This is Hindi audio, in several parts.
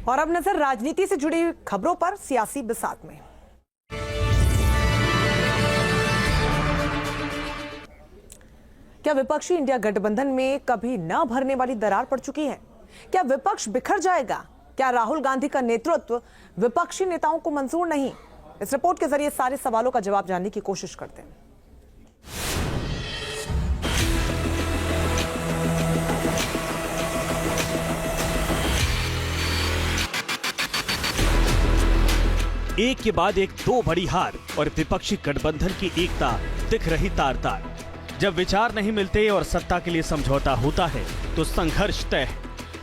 और अब नजर राजनीति से जुड़ी खबरों पर सियासी बिसात में। क्या विपक्षी इंडिया गठबंधन में कभी न भरने वाली दरार पड़ चुकी है? क्या विपक्ष बिखर जाएगा? क्या राहुल गांधी का नेतृत्व विपक्षी नेताओं को मंजूर नहीं? इस रिपोर्ट के जरिए सारे सवालों का जवाब जानने की कोशिश करते हैं। एक के बाद एक दो बड़ी हार और विपक्षी गठबंधन की एकता दिख रही तार तार। जब विचार नहीं मिलते और सत्ता के लिए समझौता होता है तो संघर्ष तय है।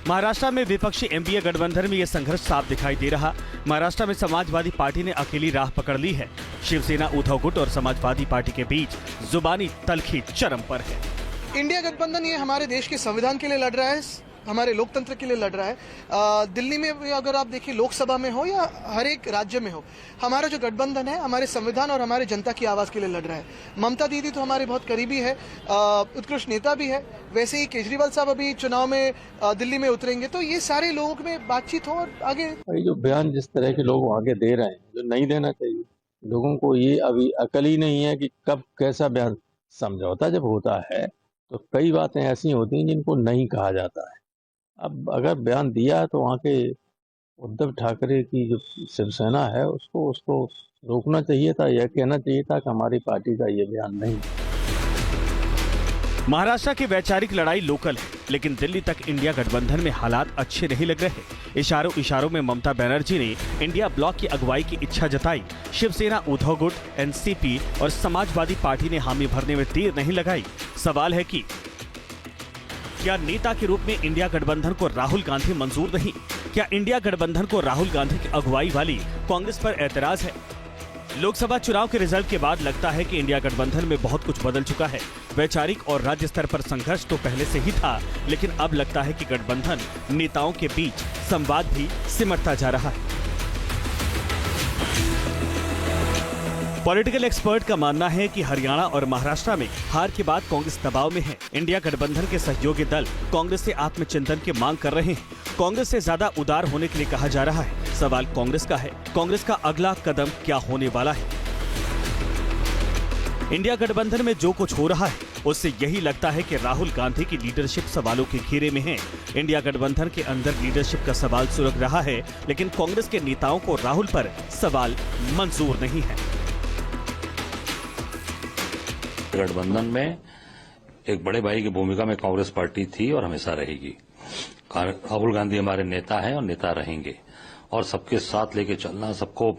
महाराष्ट्र में विपक्षी एनडीए गठबंधन में यह संघर्ष साफ दिखाई दे रहा। महाराष्ट्र में समाजवादी पार्टी ने अकेली राह पकड़ ली है। शिवसेना, उद्धव गुट और समाजवादी पार्टी के बीच जुबानी तल्खी चरम पर है। इंडिया गठबंधन ये हमारे देश के संविधान के लिए लड़ रहा है, हमारे लोकतंत्र के लिए लड़ रहा है। दिल्ली में अगर आप देखिए, लोकसभा में हो या हर एक राज्य में हो, हमारा जो गठबंधन है हमारे संविधान और हमारे जनता की आवाज के लिए लड़ रहा है। ममता दीदी तो हमारे बहुत करीबी है, उत्कृष्ट नेता भी है। वैसे ही केजरीवाल साहब अभी चुनाव में दिल्ली में उतरेंगे, तो ये सारे लोगों में बातचीत हो और आगे। जो बयान जिस तरह के लोग आगे दे रहे हैं, जो नहीं देना चाहिए लोगों को, ये अभी अकल ही नहीं है कि कब कैसा बयान। समझौता जब होता है तो कई बातें ऐसी होती हैं जिनको नहीं कहा जाता है। अब अगर बयान दिया तो वहाँ के उद्धव ठाकरे की जो शिवसेना है उसको रोकना चाहिए था, यह कहना चाहिए था कि हमारी पार्टी का ये बयान नहीं। महाराष्ट्र की वैचारिक लड़ाई लोकल है, लेकिन दिल्ली तक इंडिया गठबंधन में हालात अच्छे नहीं लग रहे। इशारों इशारों में ममता बनर्जी ने इंडिया ब्लॉक की अगुवाई की इच्छा जताई। शिवसेना, उद्धव गुट, एनसीपी और समाजवादी पार्टी ने हामी भरने में देर नहीं लगाई। सवाल है कि क्या नेता के रूप में इंडिया गठबंधन को राहुल गांधी मंजूर नहीं? क्या इंडिया गठबंधन को राहुल गांधी की अगुवाई वाली कांग्रेस पर ऐतराज है? लोकसभा चुनाव के रिजल्ट के बाद लगता है कि इंडिया गठबंधन में बहुत कुछ बदल चुका है। वैचारिक और राज्य स्तर पर संघर्ष तो पहले से ही था, लेकिन अब लगता है कि गठबंधन नेताओं के बीच संवाद भी सिमटता जा रहा है। पॉलिटिकल एक्सपर्ट का मानना है कि हरियाणा और महाराष्ट्र में हार के बाद कांग्रेस दबाव में है। इंडिया गठबंधन के सहयोगी दल कांग्रेस से आत्मचिंतन की मांग कर रहे हैं। कांग्रेस से ज्यादा उदार होने के लिए कहा जा रहा है। सवाल कांग्रेस का है, कांग्रेस का अगला कदम क्या होने वाला है? इंडिया गठबंधन में जो कुछ हो रहा है उससे यही लगता है कि राहुल गांधी की लीडरशिप सवालों के घेरे में है। इंडिया गठबंधन के अंदर लीडरशिप का सवाल सुलझ रहा है, लेकिन कांग्रेस के नेताओं को राहुल पर सवाल मंजूर नहीं है। गठबंधन में एक बड़े भाई की भूमिका में कांग्रेस पार्टी थी और हमेशा रहेगी। राहुल गांधी हमारे नेता हैं और नेता रहेंगे, और सबके साथ लेके चलना, सबको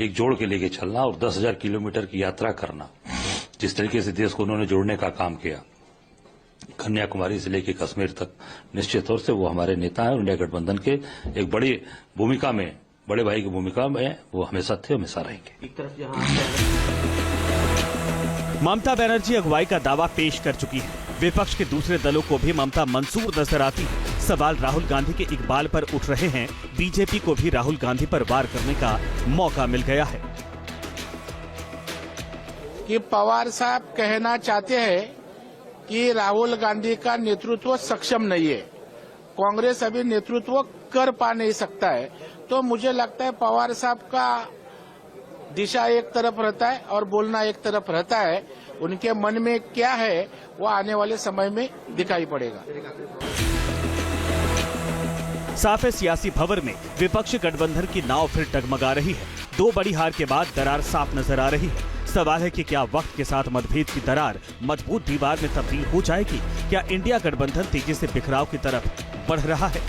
एक जोड़ के लेके चलना और 10,000 किलोमीटर की यात्रा करना, जिस तरीके से देश को उन्होंने जोड़ने का काम किया कन्याकुमारी से लेके कश्मीर तक, निश्चित तौर से वो हमारे नेता हैं और इंडिया गठबंधन के एक बड़ी भूमिका में, बड़े भाई की भूमिका में वो हमेशा थे, हमेशा रहेंगे। एक तरफ ममता बनर्जी अगुवाई का दावा पेश कर चुकी है। विपक्ष के दूसरे दलों को भी ममता मंसूर नजर आती है। सवाल राहुल गांधी के इकबाल पर उठ रहे हैं। बीजेपी को भी राहुल गांधी पर वार करने का मौका मिल गया है। कि पवार साहब कहना चाहते हैं कि राहुल गांधी का नेतृत्व सक्षम नहीं है, कांग्रेस अभी नेतृत्व कर पा नहीं सकता है। तो मुझे लगता है पवार साहब का दिशा एक तरफ रहता है और बोलना एक तरफ रहता है। उनके मन में क्या है वो आने वाले समय में दिखाई पड़ेगा। साफ है, सियासी भंवर में विपक्षी गठबंधन की नाव फिर डगमगा रही है। दो बड़ी हार के बाद दरार साफ नजर आ रही है। सवाल है कि क्या वक्त के साथ मतभेद की दरार मजबूत दीवार में तब्दील हो जाएगी? क्या इंडिया गठबंधन तेजी से बिखराव की तरफ बढ़ रहा है?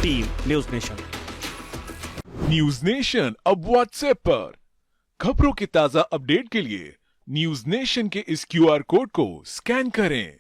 Team news nation. News nation अब व्हाट्सएप पर। खबरों के ताजा अपडेट के लिए न्यूज नेशन के इस QR कोड को स्कैन करें